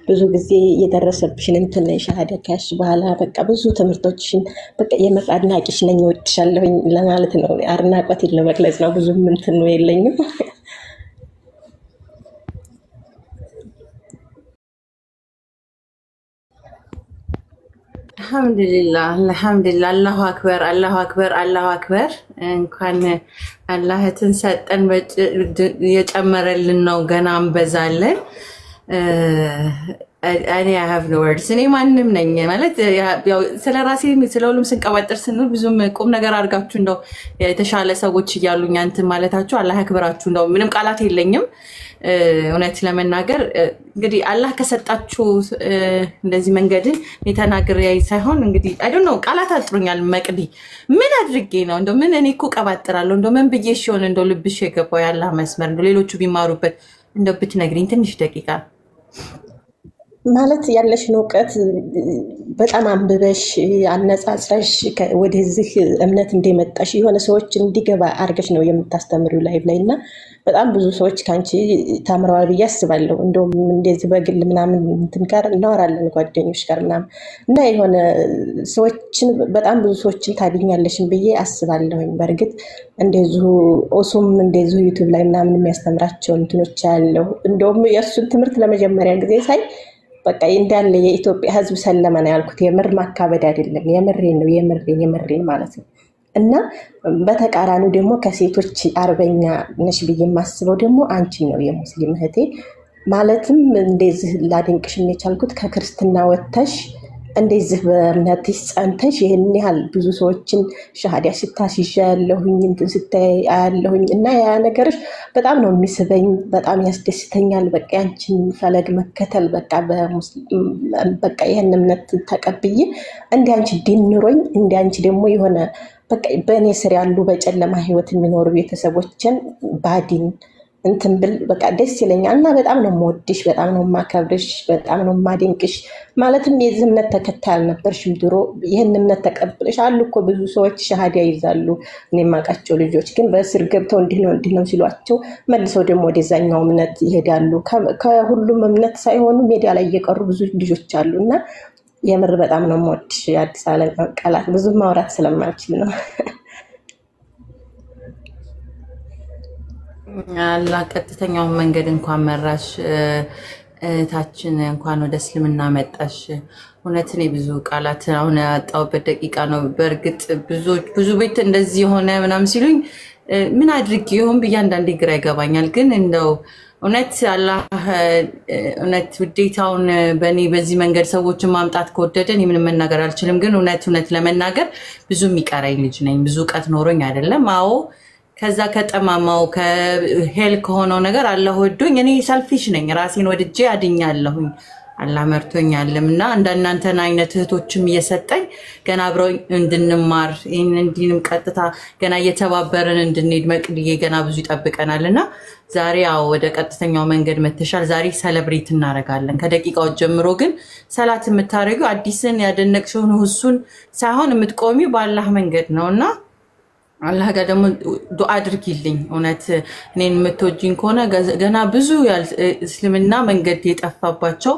ብዙ ጊዜ የደረሰብሽን እንትን ሻሃዳ ካሽ በኋላ በቃ ብዙ ትምህርቶችን በቃ የምር አድናቂሽ ነኝ ወድሻለሁ ለማለት ነው አድናቆቴን ለመግለጽ ነው ብዙ እንትን ነው የለኝም الحمد لله الله اكبر الله اكبر الله اكبر እንኳን አላህ ተንሰጠን የጨመረልን ነው ገና አንበዛለን I have no words እኔ ማንንም ነኝ ማለት ያው ስለራሴ ስለሁሉም ስንቀባጥር ስንል ብዙም ቁም ነገር አድርጋችሁ እንደው የተሻለ ሰዎች ይያሉኝ አንተ ማለታችሁ አላህ ያክብራችሁ እንደው ምንም ቃላት የለኝም እውነት ለመናገር እንግዲህ አላህ ከሰጣችሁ እንደዚህ መንገድ የተናገረ ያይ ሳይሆን እንግዲህ I don't know ቃላት አጥሩኛል መቅዲ ምን አድርጌ ነው እንደው ምን እኔ እኮ ቀባጥራለሁ እንደው ምን ብዬሽ ይሆን እንደው ልብሽ የገባው ያላህ መስመር እንደው ሌሎቹ ቢማሩበት እንደው ብትነግሪኝ ትንሽ ደቂቃ ማለት ያለሽን ዕውቀት በጣም አንብበሽ አነጻጽረሽ ወደዚህ እምነት እንደመጣሽ የሆነ ሰዎች እንዲገባ አርገሽ ነው የምታስተምሪው ላይቭ ላይና በጣም ብዙ ሰዎች ካንቺ ታምራው ብዬ አስባለሁ እንደውም እንደዚህ በግል ምናምን እንትን ጋር እናወራለን ጓደኞች ጋር ምናምን እና የሆነ ሰዎችን በጣም ብዙ ሰዎችን ታገኛለሽን ብዬ አስባለሁ በርግጥ እንደዚሁ ኦሱም እንደዚሁ ዩቲዩብ ላይ ምናምን የሚያስተምራቸው እንትኖች ያለው እንደውም የሱን ትምህርት ለመጀመሪያ ጊዜ ሳይ በቃ እንዳለ የኢትዮጵያ ህዝብ ሰለመ ነው ያልኩት የምር ማካበድ አይደለም የምሬን ነው የምሬን ማለት ነው እና በተቃራኒው ደግሞ ከሴቶች አርበኛ ነሽ ብዬ ማስበው ደግሞ አንቺ ነው የሙስሊም እህቴ ማለትም እንደዚህ ላደንቅሽ የቻልኩት ከክርስትና ወጥተሽ እንደዚህ በእምነትሽ ጸንተሽ ይሄን ያህል ብዙ ሰዎችን ሻሃዳ ስታስይዣ ያለሁኝ እንትን ስታይ ያለሁኝ እና ያ ነገርሽ በጣም ነው የሚስበኝ፣ በጣም ያስደስተኛል። በቃ ያንቺን ፈለግ መከተል በቃ ይሄን እምነት ተቀብዬ እንዲያንቺ ዲንሮኝ እንዲያንቺ ደግሞ የሆነ በቃ በእኔ ስር ያሉ በጨለማ ህይወት የሚኖሩ ቤተሰቦችን ባዲን እንትን ብል በቃ ደስ ይለኛል እና በጣም ነው የምወድሽ፣ በጣም ነው የማከብርሽ፣ በጣም ነው የማደንቅሽ። ማለትም የዚህ እምነት ተከታይ አልነበርሽም ድሮ። ይህን እምነት ተቀብለሽ አሉ እኮ ብዙ ሰዎች ሻሃዳ ይይዛሉ፣ እኔ የማውቃቸው ልጆች ግን በእስር ገብተው እንዲህ ነው ሲሏቸው መልሰው ደግሞ ወደዛኛው እምነት ይሄዳሉ። ከሁሉም እምነት ሳይሆኑ ሜዳ ላይ እየቀሩ ብዙ ልጆች አሉ እና የምር በጣም ነው የምወድሽ። አዲስ ዓለም ቃላት ብዙ ማውራት ስለማልችል ነው። አላህ ቀጥተኛውን መንገድ እንኳን መራሽ ታችን እንኳን ወደ እስልምና መጣሽ። እውነት እኔ ብዙ ቃላት አሁን ያጣሁበት ደቂቃ ነው። በእርግጥ ብዙ ቤት እንደዚህ ሆነ ምናምን ሲሉኝ ምን አድርጌ ይሁን ብዬ አንዳንዴ ግራ ይገባኛል። ግን እንደው እውነት አላህ እውነት ውዴታውን በእኔ በዚህ መንገድ ሰዎችን ማምጣት ከወደደ እኔ ምንም መናገር አልችልም። ግን እውነት ለመናገር ብዙ የሚቀረኝ ልጅ ነኝ። ብዙ እውቀት ኖሮኝ አይደለም። አዎ ከዛ ከጠማማው ከሄል ከሆነው ነገር አላህ ወዶኝ እኔ ሰልፊሽ ነኝ። ራሴን ወድጄ አድኛለሁኝ። አላህ መርቶኛልና እንደናንተና አይነት እህቶችም እየሰጠኝ ገና አብረው እንድንማር እንዲንም ቀጥታ ገና እየተባበረን እንድንሄድ መቅድዬ ገና ብዙ ይጠብቀናልና ዛሬ አዎ ወደ ቀጥተኛው መንገድ መተሻል። ዛሬ ሰለብሬት እናረጋለን። ከደቂቃው ጀምሮ ግን ሰላት የምታረጉ አዲስን ያደነቅሽውን ሁሱን ሳይሆን የምትቆሚው በአላህ መንገድ ነውና አላህ ጋር ደግሞ ዱዓ አድርጊልኝ። እውነት እኔን የምትወጂኝ ከሆነ ገና ብዙ እስልምና መንገድ የጠፋባቸው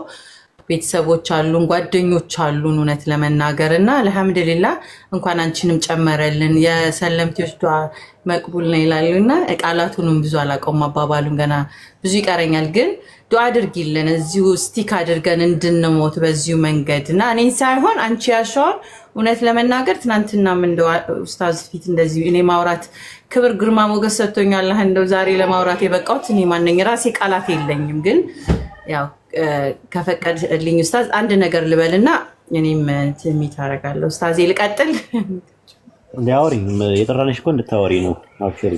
ቤተሰቦች አሉን፣ ጓደኞች አሉን እውነት ለመናገርና አልহামዱሊላህ እንኳን አንቺንም ጨመረልን። የሰለምቲዎች ዱዓ መቅቡል ነው ይላሉና ቃላቱንም ብዙ አላቀውም አባባሉን ገና ብዙ ይቀረኛል። ግን ዱዓ አድርጊልን እዚሁ ስቲክ አድርገን እንድንሞት በዚሁ መንገድና እኔ ሳይሆን አንቺ ያሻውን እውነት ለመናገር ትናንትናም እንደው ኡስታዝ ፊት እንደዚህ እኔ ማውራት ክብር ግርማ ሞገስ ሰጥቶኛል። እንደው ዛሬ ለማውራት የበቃሁት እኔ ማንነኝ ራሴ ቃላት የለኝም። ግን ያው ከፈቀድልኝ ኡስታዝ አንድ ነገር ልበልና እኔም ትሚት አረጋለሁ። ኡስታዝ ልቀጥል ሊያወሪ የጠራነሽ እኮ እንድታወሪ ነው። አብሽሪ።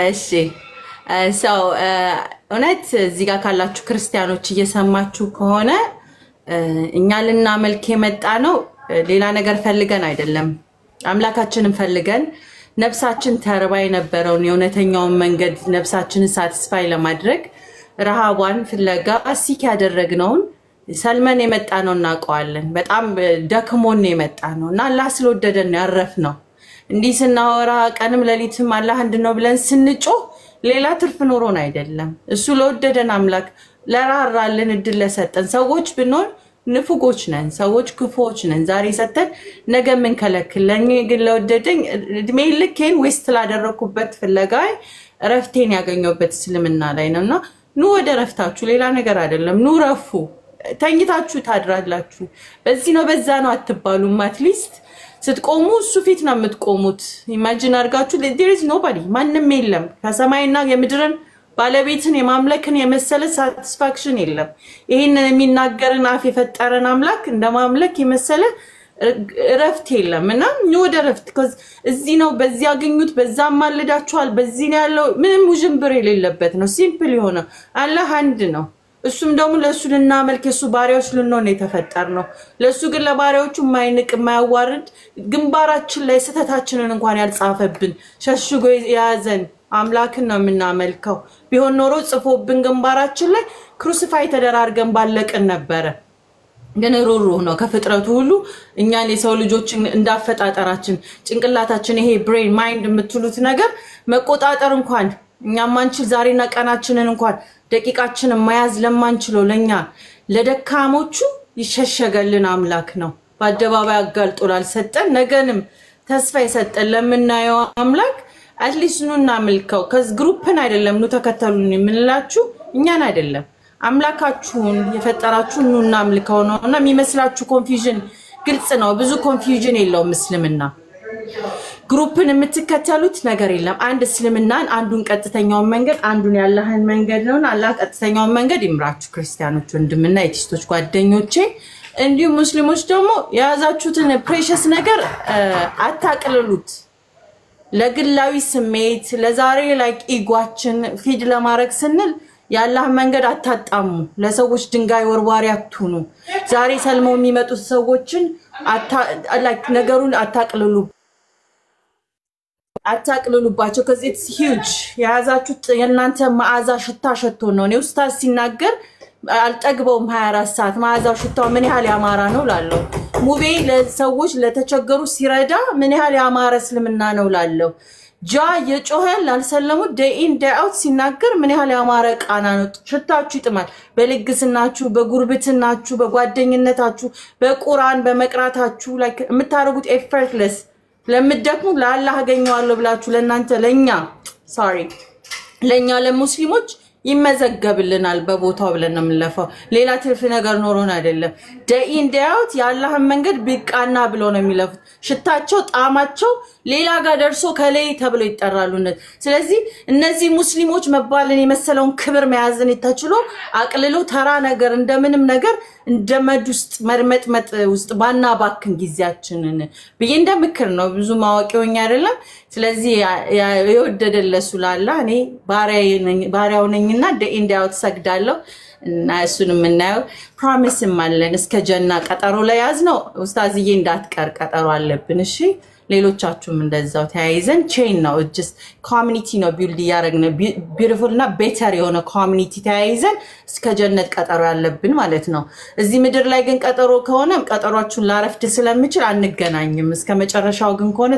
እሺ ሰው እውነት እዚህ ጋር ካላችሁ ክርስቲያኖች እየሰማችሁ ከሆነ እኛ ልናመልክ የመጣ ነው ሌላ ነገር ፈልገን አይደለም። አምላካችንን ፈልገን ነፍሳችን ተርባ የነበረውን የእውነተኛውን መንገድ ነፍሳችንን ሳቲስፋይ ለማድረግ ረሃቧን ፍለጋ ሲክ ያደረግነውን ሰልመን የመጣ ነው እናውቀዋለን። በጣም ደክሞን የመጣ ነውና አላህ ስለወደደን ያረፍነው። እንዲህ ስናወራ ቀንም ለሊትም አላህ እንድነው ብለን ስንጮህ ሌላ ትርፍ ኖሮን አይደለም። እሱ ለወደደን አምላክ ለራራልን እድል ለሰጠን ሰዎች ብንሆን ንፉጎች ነን፣ ሰዎች ክፉዎች ነን። ዛሬ ሰተን ነገ ምን ከለክለኝ ግን ለወደደኝ እድሜ ልኬን ዌስት ላደረኩበት ፍለጋይ ረፍቴን ያገኘሁበት እስልምና ላይ ነውና ኑ ወደ ረፍታችሁ ሌላ ነገር አይደለም። ኑ ረፉ። ተኝታችሁ ታድራላችሁ። በዚህ ነው በዛ ነው አትባሉም። አትሊስት ስትቆሙ እሱ ፊት ነው የምትቆሙት። ኢማጂን አርጋችሁ there is nobody ማንንም የለም ከሰማይና የምድርን ባለቤትን የማምለክን የመሰለ ሳቲስፋክሽን የለም። ይሄንን የሚናገርን አፍ የፈጠረን አምላክ እንደማምለክ የመሰለ ረፍት የለምና ወደ ረፍት cuz እዚህ ነው በዚህ ያገኙት በዛ ማለዳችኋል በዚህ ነው ያለው ምንም ውጅንብር የሌለበት ነው። ሲምፕል የሆነ አላህ አንድ ነው። እሱም ደግሞ ለሱ ልናመልክ የሱ ባሪያዎች ልንሆን የተፈጠርነው ለሱ ግን ለባሪያዎቹ ማይንቅ ማያዋርድ ግንባራችን ላይ ስተታችንን እንኳን ያልጻፈብን ሸሽጎ ያዘን አምላክን ነው የምናመልከው። ቢሆን ኖሮ ጽፎብን ግንባራችን ላይ ክሩሲፋይ ተደራርገን ባለቅን ነበር። ግን ሩሩህ ነው ከፍጥረቱ ሁሉ እኛን የሰው ልጆችን እንዳፈጣጠራችን ጭንቅላታችን ይሄ ብሬን ማይንድ የምትሉት ነገር መቆጣጠር እንኳን እኛም አንችል ዛሬና ቀናችንን እንኳን ደቂቃችንን ማያዝ ለማንችለው ለኛ ለደካሞቹ ይሸሸገልን አምላክ ነው። በአደባባይ አጋልጦላል ሰጠን ነገንም ተስፋ የሰጠን ለምናየው አምላክ አትሊስት ኑ እናምልከው። ከዝ ግሩፕን አይደለም ኑ ተከተሉን የምንላችሁ እኛን አይደለም አምላካችሁን የፈጠራችሁ ኑ እናምልከው ነውና የሚመስላችሁ ኮንፊውዥን ግልጽ ነው። ብዙ ኮንፊውዥን የለውም እስልምና። ግሩፕን የምትከተሉት ነገር የለም አንድ እስልምናን አንዱን ቀጥተኛውን መንገድ አንዱን ያላህን መንገድ ነው አላህ ቀጥተኛውን መንገድ ይምራችሁ ክርስቲያኖች ወንድምና የቲስቶች ጓደኞቼ እንዲሁ ሙስሊሞች ደግሞ ያዛችሁትን ፕሬሸስ ነገር አታቅልሉት ለግላዊ ስሜት ለዛሬ ላይክ ኢጓችን ፊድ ለማድረግ ስንል ያላህ መንገድ አታጣሙ ለሰዎች ድንጋይ ወርዋሪ አትሁኑ ዛሬ ሰልመው የሚመጡት ሰዎችን ላይክ ነገሩን አታቅልሉባቸው cuz it's huge ያዛችሁት የናንተ ማዓዛ ሽታ ሸቶ ነው ነው ኡስታዝ ሲናገር አልጠግበውም 24 ሰዓት ማዓዛው ሽታው ምን ያህል ያማራ ነው ላለው ሙቤ ለሰዎች ለተቸገሩ ሲረዳ ምን ያህል ያማረ እስልምና ነው ላለው ጃ የጮኸል አልሰለሙት day in day out ሲናገር ምን ያህል ያማረ ቃና ነው ሽታችሁ ይጥማል በልግስናችሁ በጉርብትናችሁ በጓደኝነታችሁ በቁርአን በመቅራታችሁ like የምታረጉት effortless ለምትደክሙ ለአላህ አገኘዋለሁ ብላችሁ ለእናንተ ለኛ ለሙስሊሞች ይመዘገብልናል በቦታው ብለን ነው የምንለፈው ሌላ ትርፍ ነገር ኖሮን አይደለም day in day out ያላህን መንገድ ቢቃና ብሎ ነው የሚለፉት ሽታቸው ጣማቸው ሌላ ጋር ደርሶ ከላይ ተብሎ ይጠራሉ ስለዚህ እነዚህ ሙስሊሞች መባልን የመሰለውን ክብር መያዝን ይተችሎ አቅልሎ ተራ ነገር እንደምንም ነገር እንደመድ ውስጥ መርመጥመጥ ውስጥ ባና ባክን ጊዜያችንን በየ እንደምክር ነው ብዙ ማዋቂውኛ አይደለም ስለዚህ የወደደለሱ ላላ እኔ ባሪያው ነኝና day in day out ሰግዳለሁ እና እሱንም እናየው ፕሮሚስ ማለን እስከ ጀና ቀጠሮ ላይ ያዝነው ኡስታዝዬ እንዳትቀር ቀጠሮ አለብን እሺ ሌሎቻችሁም እንደዛው ተያይዘን ቼን ነው just community ነው ቢልድ ያረግነ beautiful እና better የሆነ community ተያይዘን እስከ ጀነት ቀጠሮ ያለብን ማለት ነው እዚህ ምድር ላይ ግን ቀጠሮ ከሆነ ቀጠሯችሁን ላረፍድ ስለምችል አንገናኝም እስከ መጨረሻው ግን ከሆነ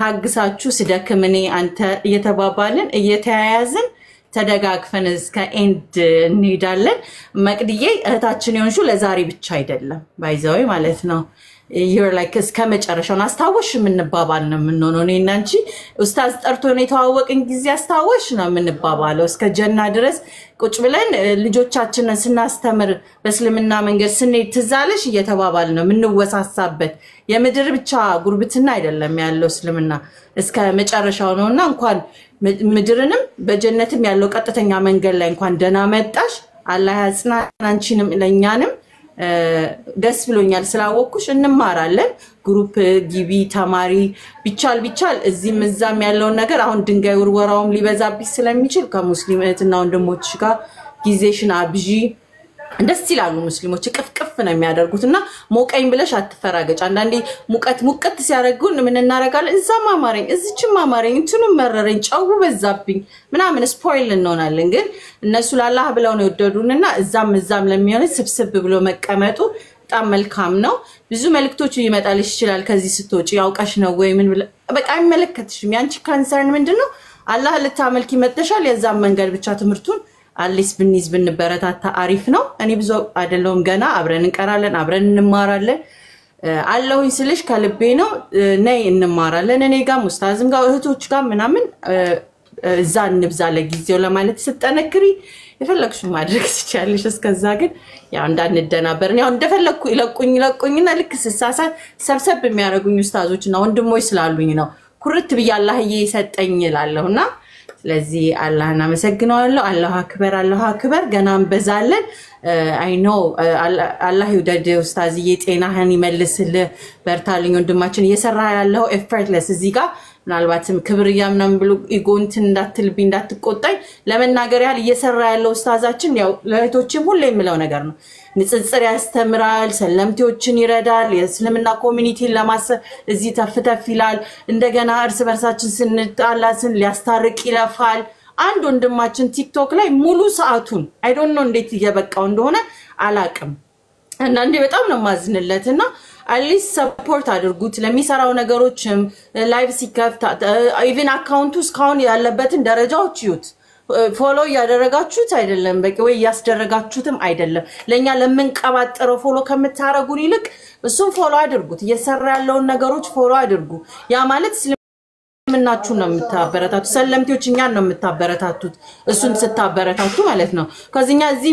ታግሳችሁ ስደክምኔ አንተ እየተባባልን እየተያያዝን ተደጋግፈን እስከ ኤንድ እንሄዳለን መቅድዬ እህታችን ይሆንሹ ለዛሬ ብቻ አይደለም ባይዘው ማለት ነው you're like እስከ መጨረሻው አስታወሽ ምንባባል ነው ምንሆነው እኔና አንቺ ኡስታዝ ጠርቶ ነው የተዋወቅን ጊዜ አስታወሽ ነው ምንባባለው እስከ ጀና ድረስ ቁጭ ብለን ልጆቻችንን ስናስተምር በእስልምና መንገድ ስንሄድ ትዛለሽ እየተባባል ነው ምንወሳሳበት የምድር ብቻ ጉርብትና አይደለም ያለው እስልምና እስከ መጨረሻው ነውና እንኳን ምድርንም በጀነትም ያለው ቀጥተኛ መንገድ ላይ እንኳን ደና መጣሽ አላህ ያጽናን አንቺንም ለኛንም ደስ ብሎኛል ስላወኩሽ እንማራለን ግሩፕ ጊቢ ተማሪ ቢቻል እዚህም እዛም ያለው ነገር አሁን ድንጋይ ወርወራውም ሊበዛብሽ ስለሚችል ከሙስሊም እህትና ወንድሞች ጋር ጊዜሽን አብጂ ደስ ይላሉ ሙስሊሞች ቅፍቅፍ ነው የሚያደርጉትና ሞቀኝ ብለሽ አትፈራገጭ አንዳንዴ ሙቀት ሲያረጉን ምን እናረጋለን እዛማ ማማረኝ እዚችም ማማረኝ እንትኑ መረረኝ ጫው በዛብኝ ምናምን ስፖይል እንሆናለን ግን እነሱ ላላህ ብለው ነው ይወደዱንና እዛም ለሚሆነ ስብስብ ብሎ መቀመጡ በጣም መልካም ነው ብዙ መልክቶች ይመጣልሽ ይችላል ከዚህ ስትወጪ ያውቃሽ ነው ወይ ምን በቃ አይመለከትሽም ያንቺ ካንሰርን ምንድነው አላህ ልታመልኪ መጥተሻል የዛም መንገድ ብቻ ትምርቱን አሊስ ብንይዝ ብንበረታታ አሪፍ ነው እኔ ብዙ አይደለም ገና አብረን እንቀራለን አብረን እንማራለን አላህይ ስልሽ ከልቤ ነው ነይ እንማራለን እኔ ጋር ኡስታዝም ጋር እህቶች ጋር ምናምን እዛ እንብዛለ ጊዜው ለማለት ስትጠነክሪ የፈለግሽ ማድረግ ትችያለሽ እስከዛ ግን ያው እንዳንደናበርን ያው እንደፈለኩ ይለቁኝና ልክ ስሳሳት ሰብሰብ የሚያረጉኝ ኡስታዞችና ወንድሞች ስላሉኝ ነው ኩርት በያላህዬ ሰጠኝ ይላለውና ስለዚህ አላህና መሰግናለሁ አላህ አክበር ገናም በዛለን I know አላህ ይወደድ ኡስታዝዬ ጤናህን ይመልስል በርታልኝ ወንድማችን እየሰራ ያለው effortless እዚህ ጋር ምናልባትም ክብር ያምናም ብሎ ኢጎንት እንዳትልብኝ እንዳትቆጣኝ ለመናገር ያህል እየሰራ ያለው ኡስታዛችን ያው ለእህቶችም ሁሌ የሚለው ነገር ነው ንጽጽር ያስተምራል ሰለምቲዎችን ይረዳል የእስልምና ኮሚኒቲን ለማሰብ እዚህ ተፍተፍ ይላል እንደገና እርስ በርሳችን ስንጣላስን ሊያስታርቅ ይለፋል አንድ ወንድማችን ቲክቶክ ላይ ሙሉ ሰዓቱን I don't know እንዴት እየበቃው እንደሆነ አላቅም እና እንዴ በጣም ነው ማዝንለትና አሊስ ሰፖርት አድርጉት ለሚሰራው ነገሮችም ላይቭ ሲከፍት ኢቭን አካውንቱ ስካውን ያለበትን ደረጃዎች ይዩት ፎሎ ያደረጋችሁት አይደለም በቂ ወይ ያስደረጋችሁትም አይደለም ለኛ ለምንቀባጥረው ፎሎ ከምታረጉን ይልቅ እሱን ፎሎ አድርጉት እየሰራ ያለውን ነገሮች ፎሎ አድርጉ ያ ማለት እስልምናችሁን ነው የምታበረታቱት። ሰለምቴዎች እኛን ነው የምታበረታቱት፣ እሱን ስታበረታቱ ማለት ነው። ከዚህኛ እዚህ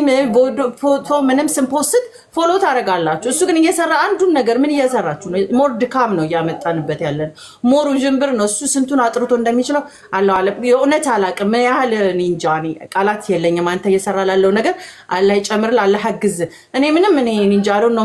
ፎቶ ምንም ስንፖስት ፎሎ ታደርጋላችሁ። እሱ ግን እየሰራ አንዱን ነገር ምን እየሰራችሁ ነው? ሞር ድካም ነው እያመጣንበት ያለን፣ ሞሩ ጅምብር ነው። እሱ ስንቱን አጥርቶ እንደሚችለው አላህ አለ። የእውነት አላቅም ምን ያህል ኒንጃ፣ ቃላት የለኝም። አንተ እየሰራ ላለው ነገር አላህ ይጨምርልህ፣ አላህ ያግዝ። እኔ ኒንጃ ነው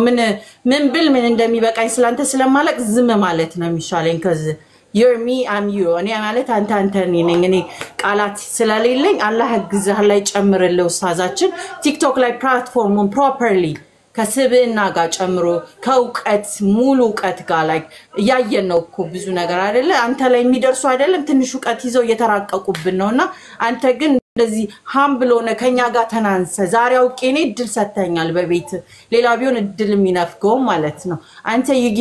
ምን ብል ምን እንደሚበቃኝ ስላንተ ስለማለቅ ዝም ማለት ነው የሚሻለኝ። ከዚህ you're me I'm you እኔ ማለት አንተ ነኝ። እኔ ቃላት ስለሌለኝ አላህ ያግዝህ፣ አላህ ይጨምርልህ። ኡስታዛችን ቲክቶክ ላይ ፕላትፎርሙን ፕሮፐርሊ ከስብዕና ጋር ጨምሮ ከእውቀት ሙሉ እውቀት ጋር ላይ እያየን ነው እኮ ብዙ ነገር አይደለ አንተ ላይ የሚደርሱ አይደለም ትንሽ እውቀት ይዘው እየተራቀቁብን ነውና አንተ ግን እንደዚህ ሃምብል ሆነ ከኛ ጋር ተናንሰ ዛሬ አውቄኔ እድል ሰተኛል በቤት ሌላ ቢሆን እድል የሚነፍገው ማለት ነው። አንተ you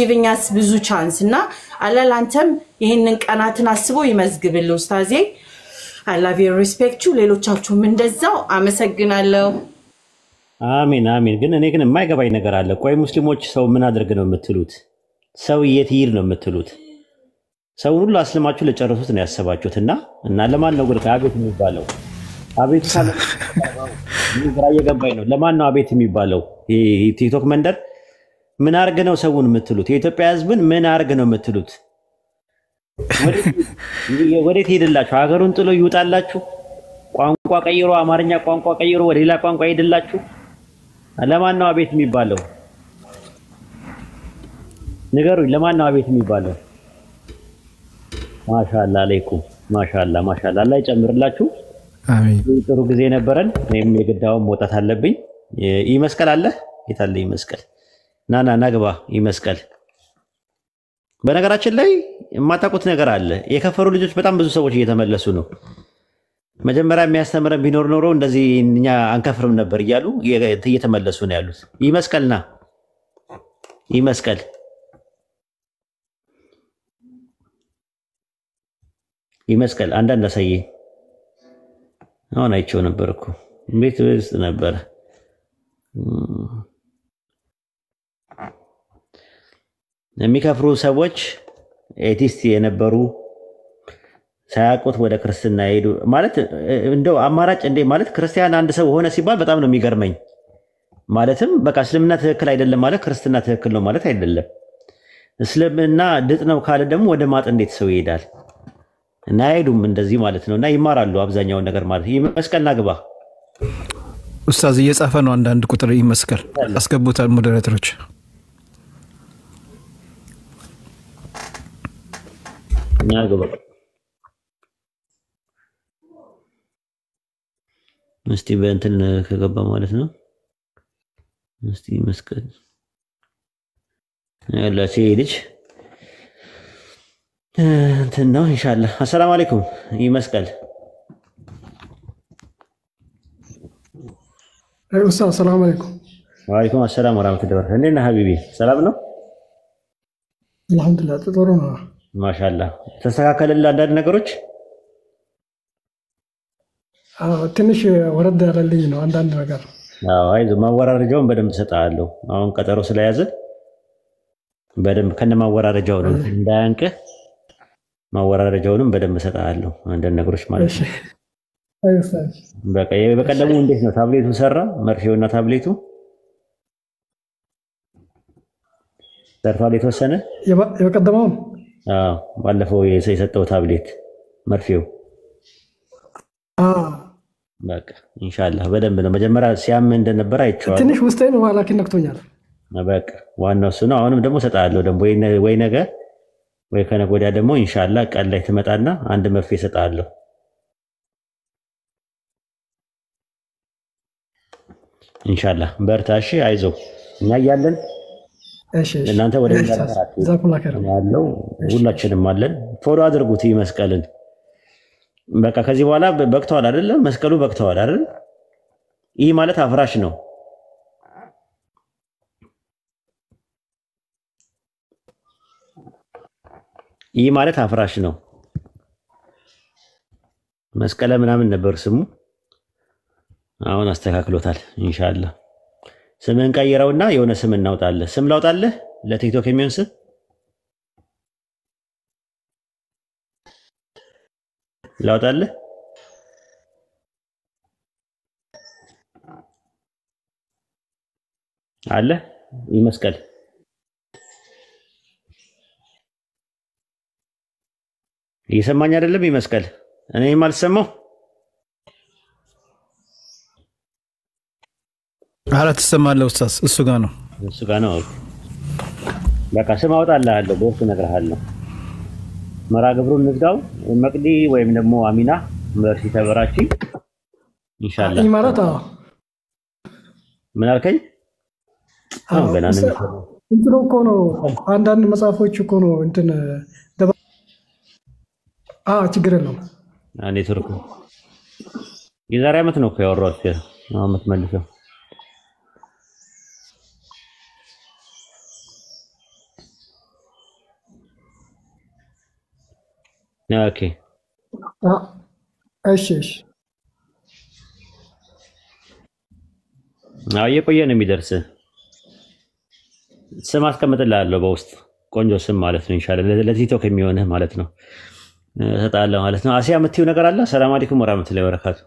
ብዙ ቻንስ እና አላህ አንተም ይሄንን ቀናትን አስቦ ይመዝግብልህ ኡስታዜ። I love you, respect you። ሌሎቻችሁም እንደዛው አመሰግናለሁ። አሜን አሜን። ግን እኔ ግን የማይገባኝ ነገር አለ። ቆይ ሙስሊሞች ሰው ምን አድርግ ነው የምትሉት? ሰው የት ይሄድ ነው የምትሉት? ሰው ሁሉ አስልማችሁ ለጨረሱት ነው ያሰባችሁትና እና ለማን ነው ግን አቤት የሚባለው? አቤት ካለ ግራ እየገባኝ ነው። ለማን ነው አቤት የሚባለው? ቲክቶክ መንደር ምን አርግ ነው ሰውን የምትሉት? የኢትዮጵያ ህዝብን ምን አርግ ነው የምትሉት? ወዴት ሄድላችሁ? ሀገሩን ጥሎ ይውጣላችሁ? ቋንቋ ቀይሮ አማርኛ ቋንቋ ቀይሮ ወደ ሌላ ቋንቋ ሄድላችሁ? ለማን ነው አቤት የሚባለው? ንገሩኝ፣ ለማን ነው አቤት የሚባለው? ማሻአላ አለይኩም ማሻአላ ማሻአላ አላህ ይጨምርላችሁ። አሜን። ጥሩ ጊዜ ነበረን። እኔም የግዳውን መውጣት አለብኝ። ይመስቀል አለ የታለ ይመስቀል? ና ግባ ይመስቀል። በነገራችን ላይ የማታውቁት ነገር አለ። የከፈሩ ልጆች በጣም ብዙ ሰዎች እየተመለሱ ነው። መጀመሪያ የሚያስተምረን ቢኖር ኖሮ እንደዚህ እኛ አንከፍርም ነበር እያሉ እየተመለሱ ነው ያሉት። ይመስቀልና ይመስቀል ይመስቀል አንዳንድ አሳየ። አሁን አይቼው ነበር እኮ ቤት ውስጥ ነበር። የሚከፍሩ ሰዎች ኤቲስት የነበሩ ሳያውቁት ወደ ክርስትና ሄዱ ማለት እንደው አማራጭ እንደ ማለት ክርስቲያን አንድ ሰው ሆነ ሲባል በጣም ነው የሚገርመኝ። ማለትም በቃ እስልምና ትክክል አይደለም ማለት ክርስትና ትክክል ነው ማለት አይደለም። እስልምና ድጥ ነው ካለ ደግሞ ወደ ማጥ እንዴት ሰው ይሄዳል? እና አይሄዱም እንደዚህ ማለት ነውና ይማራሉ አብዛኛውን ነገር ማለት ይመስቀልና ግባ ኡስታዝ እየጻፈ ነው። አንዳንድ ቁጥር ይመስቀል አስገቡታል ሞዴሬተሮች። እና ግባ እስቲ በእንትን ከገባ ማለት ነው። እስቲ መስቀል ያላ ሲልጅ እንትን ነው ኢንሻአላህ። አሰላሙ አለይኩም ይመስቀል። ኡስታዝ ሰላም አለይኩም። ወአለይኩም አሰላም ወራህመቱላሂ ወበረካቱህ። እንዴት ነህ ሀቢቢ? ሰላም ነው? አልሐምዱሊላህ ጥሩ ነው። ማሻአላህ ተስተካከለልህ አንዳንድ ነገሮች? ትንሽ ወረድ ያለልኝ ነው አንዳንድ ነገር። አዎ አይዞህ ማወራረጃውን በደንብ እሰጥሃለሁ። አሁን ቀጠሮ ስለያዝን በደንብ ከነማወራረጃው ነው እንዳያንቅህ ማወራረጃውንም በደንብ እሰጥሃለሁ አንዳንድ ነገሮች ማለት ነው። በቃ በቀደሙ እንዴት ነው ታብሌቱ ሰራ? መርፌውና ታብሌቱ ሰርቷል የተወሰነ? የበቀደመው ባለፈው የሰጠው ታብሌት መርፌው በቃ ኢንሻአላህ በደንብ ነው። መጀመሪያ ሲያም እንደነበረ አይቼዋለሁ። ትንሽ ውስጤን ዋላኪን ነክቶኛል። በቃ ዋናው እሱ ነው። አሁንም ደግሞ እሰጥሃለሁ ደግሞ ወይ ነገ ወይ ከነገ ወዲያ ደግሞ ኢንሻአላህ ቀን ላይ ትመጣና አንድ መርፌ እሰጥሃለሁ። ኢንሻአላህ በርታ። እሺ አይዞህ እኛ እያለን እናንተ ወደ ያለው ሁላችንም አለን። ፎሎ አድርጉት ይመስቀልን። በቃ ከዚህ በኋላ በቅተዋል አይደል? መስቀሉ በቅተዋል አይደል? ይህ ማለት አፍራሽ ነው። ይህ ማለት አፍራሽ ነው። መስቀለ ምናምን ነበር ስሙ። አሁን አስተካክሎታል ኢንሻአላህ። ስምን ቀይረውና የሆነ ስም እናውጣለን። ስም ላውጣለህ ለቲክቶክ የሚሆን ስም ላውጣልህ አለ ይመስቀል እየሰማኝ አይደለም? ይመስቀል እኔ ማልሰማው ኧረ ትሰማለህ ኡስታዝ። እሱ ጋር ነው በቃ ስም አወጣልሃለሁ በወቅቱ እነግርሃለሁ። መርሃ ግብሩን እንዝጋው። መቅዲ ወይም ደግሞ አሚና መርሲ ተበራቺ ኢንሻአላህ ማለት ምን አልከኝ? ገና ነው እንትኑ እኮ ነው አንዳንድ መጽሐፎች እኮ ነው እንትን ችግር የለውም። ኔትወርክ የዛሬ ዓመት ነው እኮ ያወራሁት ዓመት መልሰው ኦኬ እሺ የቆየ ነው የሚደርስ ስም አስቀምጥልሃለሁ በውስጥ ቆንጆ ስም ማለት ነው። ኢንሻአላህ ለቲክቶክ የሚሆንህ ማለት ነው እሰጥሃለሁ ማለት ነው። አሲያ የምትይው ነገር አለ? ሰላም አለይኩም ወራህመቱላሂ ወበረካቱ